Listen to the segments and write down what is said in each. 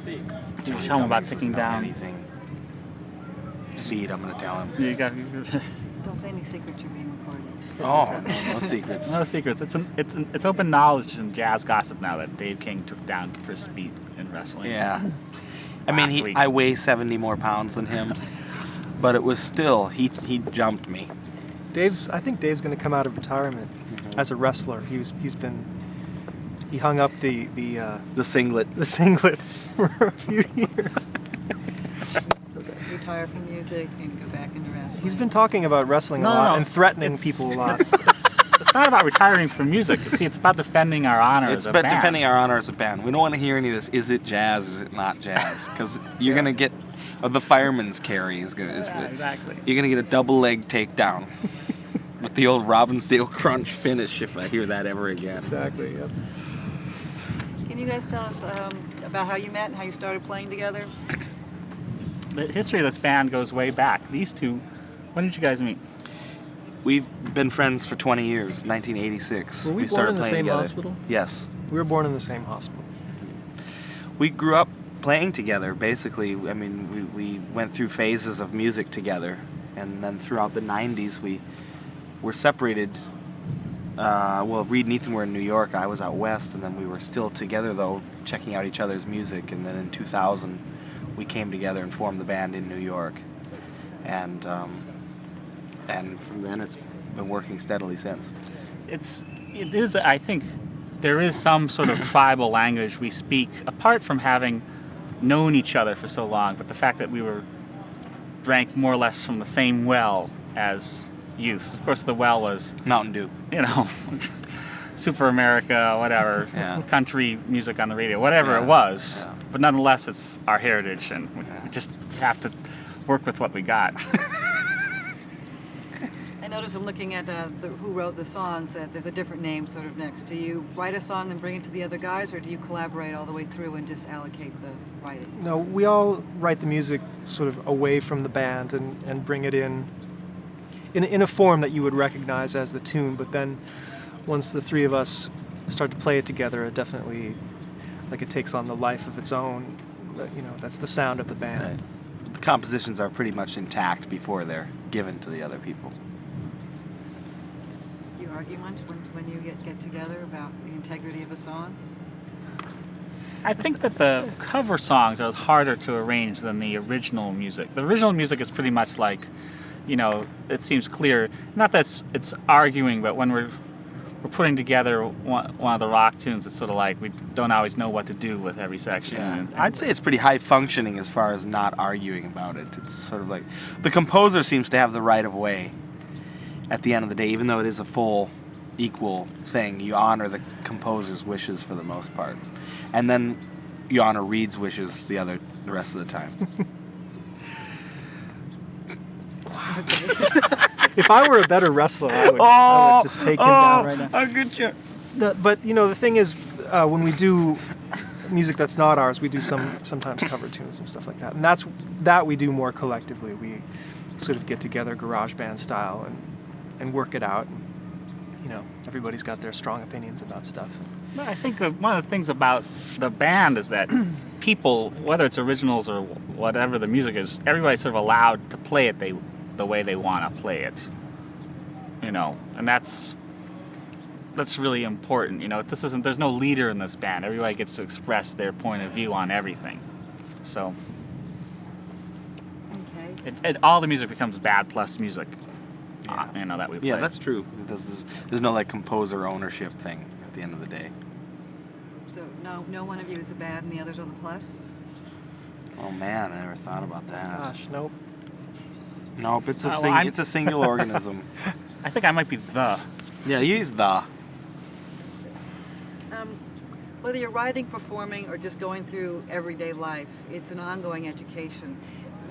You tell him about taking down anything. Speed, I'm going to tell him. You got. Don't say any secrets you're being recorded. Oh, no secrets. No secrets. It's open knowledge and jazz gossip now that Dave King took down Chris Speed in wrestling. Yeah. I mean, I weigh 70 more pounds than him, but it was still, he jumped me. I think Dave's going to come out of retirement as a wrestler. He hung up the singlet. The singlet for a few years. Retire from music and go back into wrestling. He's been talking about wrestling a lot and threatening people a lot. It's not about retiring from music. See, it's about defending our honor as a band. It's about defending our honor as a band. We don't want to hear any of this, is it jazz, is it not jazz? Because you're going to get, the fireman's carry is going to... exactly. You're going to get a double leg takedown with the old Robbinsdale crunch finish if I hear that ever again. Exactly, yep. Can you guys tell us about how you met and how you started playing together? The history of this band goes way back. These two, when did you guys meet? We've been friends for 20 years, 1986. Were we born started in the playing same together. hospital? Yes. We were born in the same hospital. We grew up playing together, basically. I mean, we went through phases of music together, and then throughout the 90s we were separated. Reed and Ethan were in New York, I was out west, and then we were still together, though, checking out each other's music, and then in 2000 we came together and formed the band in New York. And from then it's been working steadily since. It is, I think, there is some sort of tribal language we speak, apart from having known each other for so long, but the fact that we drank more or less from the same well as youths. Of course, the well was... Mountain Dew. Super America, whatever, country music on the radio, whatever it was. Yeah. But nonetheless, it's our heritage, and we just have to work with what we got. I noticed I'm looking at who wrote the songs that there's a different name sort of next. Do you write a song and bring it to the other guys, or do you collaborate all the way through and just allocate the writing? No, we all write the music sort of away from the band and bring it in a form that you would recognize as the tune, but then once the three of us start to play it together, it definitely, it takes on the life of its own. That's the sound of the band. Right. The compositions are pretty much intact before they're given to the other people. Do you argue much when you get together about the integrity of a song? I think that the cover songs are harder to arrange than the original music. The original music is pretty much like, it seems clear. Not that it's arguing, but when we're putting together one of the rock tunes, it's sort of like we don't always know what to do with every section. Yeah. I'd say it's pretty high functioning as far as not arguing about it. It's sort of like the composer seems to have the right of way at the end of the day, even though it is a full, equal thing. You honor the composer's wishes for the most part. And then you honor Reed's wishes the rest of the time. If I were a better wrestler, I would just take him down right now. Oh, good job. But the thing is, when we do music that's not ours, we do sometimes cover tunes and stuff like that, and that we do more collectively. We sort of get together, garage band style, and work it out. Everybody's got their strong opinions about stuff. I think one of the things about the band is that people, whether it's originals or whatever the music is, everybody's sort of allowed to play it the way they want to play it. And that's really important. There's no leader in this band. Everybody gets to express their point of view on everything. So, okay. All the music becomes bad plus music. That we play. Yeah, that's true. There's no composer ownership thing at the end of the day. So no one of you is a bad and the others are the plus? Oh man, I never thought about that. Gosh, nope. Nope, it's a single organism. I think I might be the. Yeah, he's the. Whether you're writing, performing, or just going through everyday life, it's an ongoing education.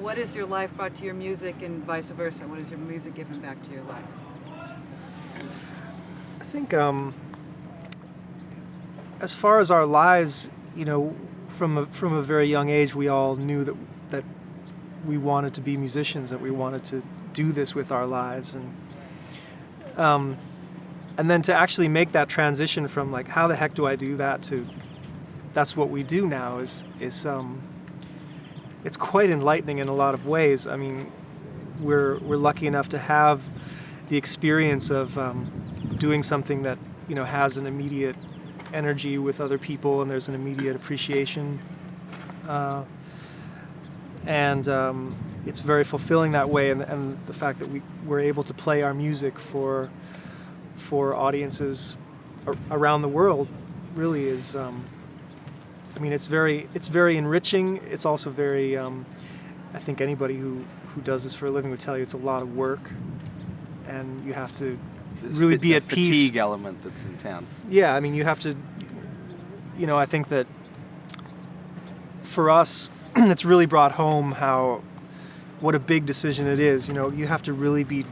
What has your life brought to your music, and vice versa? What has your music given back to your life? I think as far as our lives, from a very young age, we all knew that we wanted to be musicians, that we wanted to do this with our lives, and then to actually make that transition from how the heck do I do that to that's what we do now. It's quite enlightening in a lot of ways. I mean, we're lucky enough to have the experience of doing something that has an immediate energy with other people, and there's an immediate appreciation, and it's very fulfilling that way. And the fact that we're able to play our music for audiences around the world really is. I mean, it's very enriching. It's also very. I think anybody who does this for a living would tell you it's a lot of work, and you have to really be at peace. Fatigue element that's intense. Yeah, I mean, you have to. I think that for us, it's really brought home what a big decision it is. You have to really be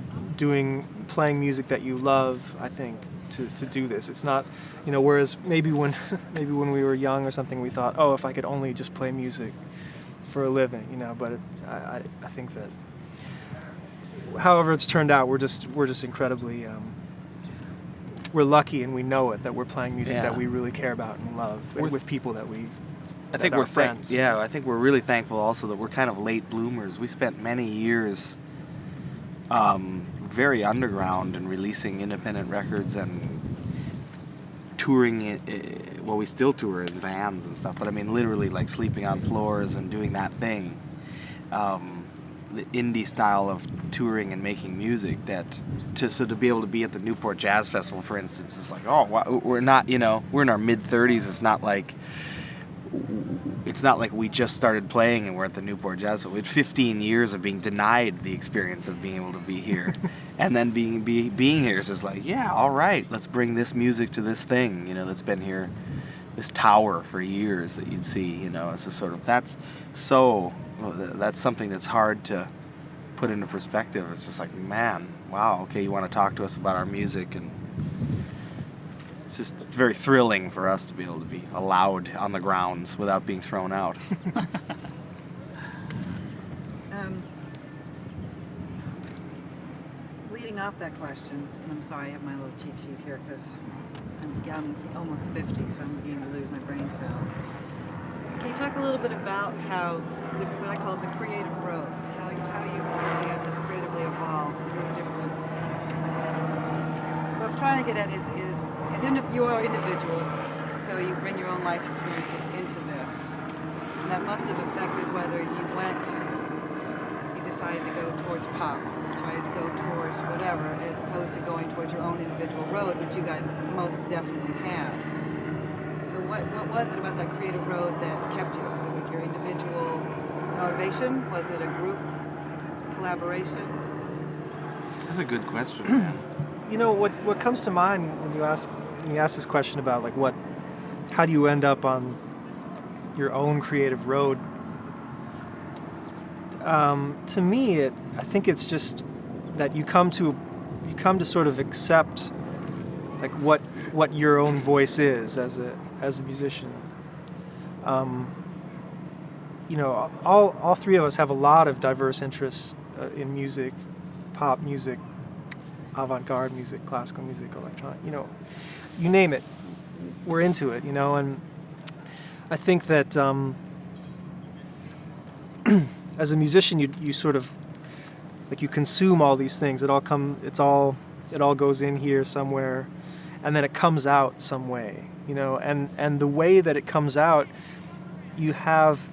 playing music that you love, I think, to do this. It's not, whereas maybe when we were young or something, we thought, oh, if I could only just play music for a living, but I think that however it's turned out, we're just incredibly we're lucky, and we know it, that we're playing music that we really care about and love, with people that we I think we're friends. I think we're really thankful also that we're kind of late bloomers. We spent many years very underground and releasing independent records and touring. Well, we still tour in vans and stuff, but I mean literally like sleeping on floors and doing that thing. The indie style of touring and making music so to be able to be at the Newport Jazz Festival, for instance, is like, oh, wow, we're not, we're in our mid-30s. It's not like we just started playing and we're at the Newport Jazz Festival. We had 15 years of being denied the experience of being able to be here. And then being here is just like, yeah, all right, let's bring this music to this thing, that's been here, this tower for years that you'd see, it's just sort of, that's something that's hard to put into perspective. It's just like, man, wow, okay, you want to talk to us about our music, and it's very thrilling for us to be able to be allowed on the grounds without being thrown out. Leading off that question, and I'm sorry, I have my little cheat sheet here because I'm almost 50, so I'm beginning to lose my brain cells. Can you talk a little bit about how what I call the creative road, how you have to creatively evolve through different. What I'm trying to get at is you are individuals, so you bring your own life experiences into this, and that must have affected whether you decided to go towards pop, you decided to go towards whatever, as opposed to going towards your own individual road, which you guys most definitely have. So what was it about that creative road that kept you? Was it with your individual motivation? Was it a group collaboration? That's a good question, man. What comes to mind when you ask this question about how do you end up on your own creative road? To me, I think it's just that you come to sort of accept what your own voice is as a musician. All three of us have a lot of diverse interests in music, pop music, avant-garde music, classical music, electronic, you name it, we're into it, and I think that as a musician, you sort of, you consume all these things, it all goes in here somewhere, and then it comes out some way, and the way that it comes out, you have,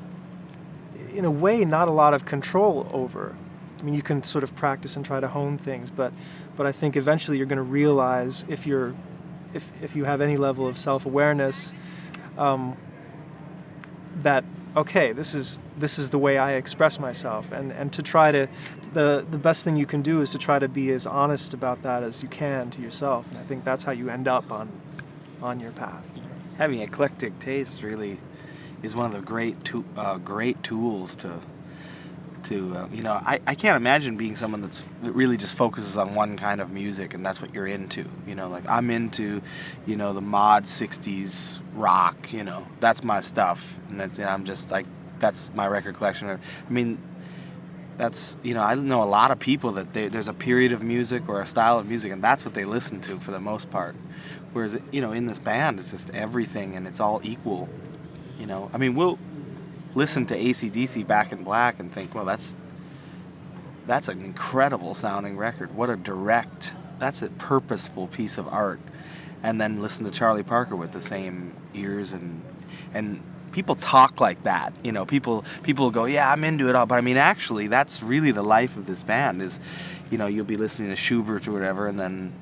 in a way, not a lot of control over. I mean, you can sort of practice and try to hone things, but I think eventually you're going to realize, if you have any level of self-awareness, that okay, this is the way I express myself, and to try to the best thing you can do is to try to be as honest about that as you can to yourself, and I think that's how you end up on your path. Having eclectic taste really is one of the great tools to I can't imagine being someone that really just focuses on one kind of music and that's what you're into. I'm into, the mod 60s rock, that's my stuff. And I'm just like, that's my record collection. I mean, that's, I know a lot of people that there's a period of music or a style of music and that's what they listen to for the most part. Whereas, in this band, it's just everything and it's all equal. You know, I mean, we'll listen to AC/DC Back in Black and think, well, that's an incredible sounding record. What a direct, that's a purposeful piece of art. And then listen to Charlie Parker with the same ears, and people talk like that. You know, people go, yeah, I'm into it all, but I mean, actually, that's really the life of this band. Is, you know, you'll be listening to Schubert or whatever, and then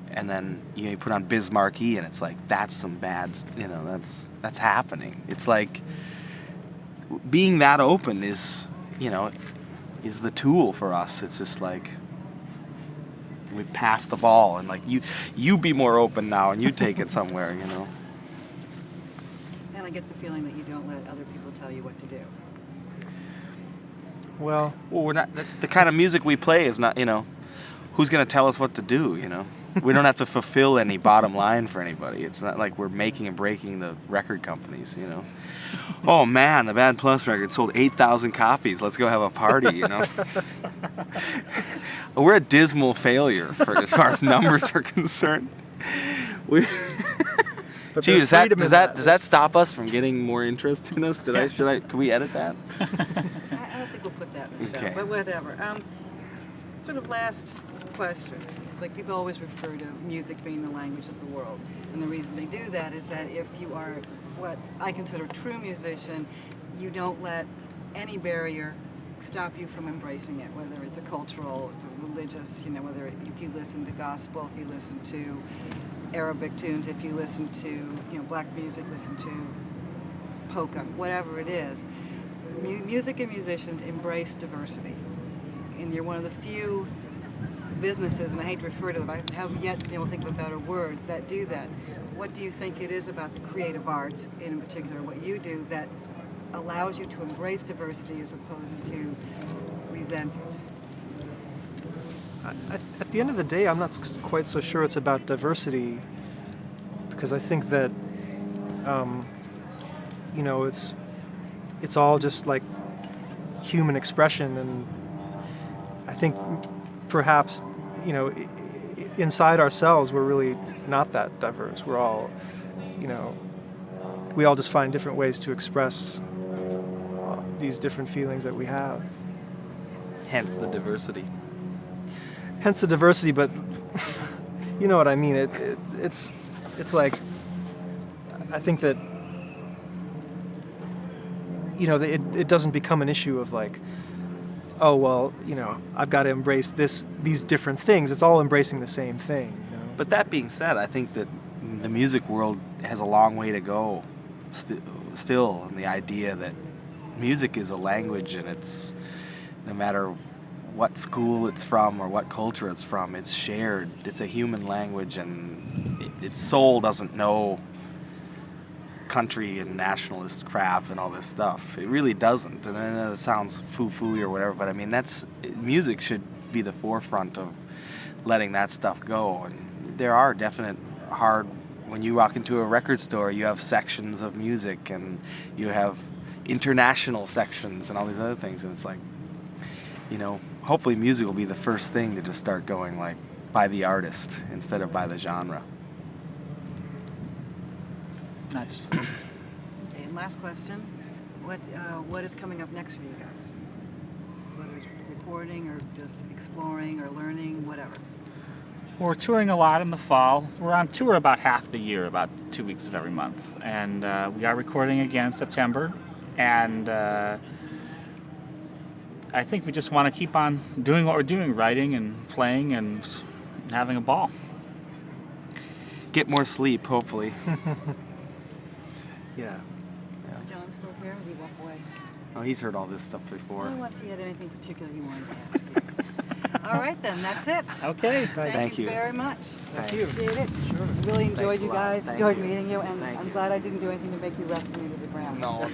you know, you put on Bismarcky, and it's like, that's some bad, you know, that's happening. It's like being that open is, you know, is the tool for us. It's just like we pass the ball, and like you be more open now, and you take it somewhere, you know. And I get the feeling that you don't let other people tell you what to do. Well, We're not. That's the kind of music we play. Is not, you know, who's gonna tell us what to do? You know, we don't have to fulfill any bottom line for anybody. It's not like we're making and breaking the record companies. You know, oh man, the Bad Plus record sold 8,000 copies. Let's go have a party. You know, we're a dismal failure for as far as numbers are concerned. We. but Gee, there's freedom in does that stop us from getting more interest in us? Can we edit that? I don't think we'll put that in the show, Okay. but whatever. Sort of last question. It's like people always refer to music being the language of the world. And the reason they do that is that if you are what I consider a true musician, you don't let any barrier stop you from embracing it, whether it's a cultural, religious, you know, whether if you listen to gospel, if you listen to Arabic tunes, if you listen to, you know, black music, listen to polka, whatever it is. Music and musicians embrace diversity. And you're one of the few businesses, and I hate to refer to it, I have yet been able to think of a better word, that do that. What do you think it is about the creative arts, in particular what you do, that allows you to embrace diversity as opposed to resent it? At the end of the day, I'm not quite so sure it's about diversity, because I think that, you know, it's all just like human expression, and I think perhaps, you know, inside ourselves we're really not that diverse. We're all, you know, we all just find different ways to express these different feelings that we have. Hence the diversity. Hence the diversity, but you know what I mean. It's like, I think that, you know, it doesn't become an issue of like, oh well, you know, I've got to embrace these different things. It's all embracing the same thing. You know? But that being said, I think that the music world has a long way to go still, and the idea that music is a language, and it's, no matter what school it's from or what culture it's from, it's shared. It's a human language, and its soul doesn't know country and nationalist crap and all this stuff. It really doesn't. And I know it sounds foo-foo or whatever, but I mean, music should be the forefront of letting that stuff go. And there are definite when you walk into a record store, you have sections of music, and you have international sections and all these other things, and it's like, you know, hopefully music will be the first thing to just start going like by the artist instead of by the genre. Nice. Okay, and last question. What is coming up next for you guys? Whether it's recording or just exploring or learning, whatever. We're touring a lot in the fall. We're on tour about half the year, about 2 weeks of every month. And we are recording again in September. And I think we just want to keep on doing what we're doing, writing and playing and having a ball. Get more sleep, hopefully. Yeah. Is John still here? Or did he walk away? Oh, he's heard all this stuff before. I wonder if he had anything particular he wanted to ask you. All right, then. That's it. Okay. Thank you. very much. Thank you. Appreciate it. Sure. Really enjoyed Thanks a you lot. guys. Thank Enjoyed you. meeting you, and Thank I'm you. glad I didn't do anything to make you wrestle me to the ground. No.